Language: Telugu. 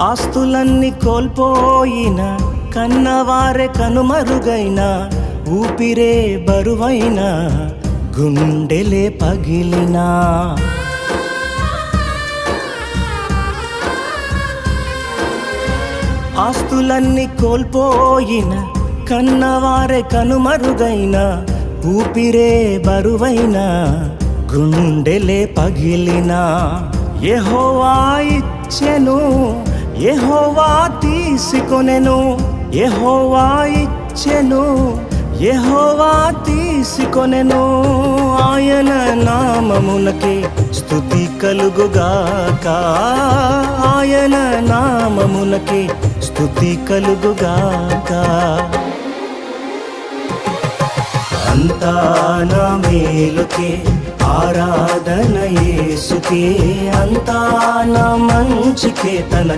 ఆస్తులన్నీ కోల్పోయిన, కన్నవారే కనుమరుగైన, ఊపిరే బరువైన, గుండెలే పగిలినా, ఆస్తులన్నీ కోల్పోయిన, కన్నవారే కనుమరుగైన, ఊపిరే బరువైన, గుండెలే పగిలినా, యెహోవా ఇచ్చెను, యెహోవా తీసుకొనెను, యెహోవా ఇచ్చెను, యెహోవా తీసుకొనెను. ఆయన నామమునకే స్తుతి కలుగుగాక, ఆయన నామమునకే స్తుతి కలుగుగాక. అంతా నా మేలుకే, ఆరాధన యేసుకే, అంతా నా మంచికే, తన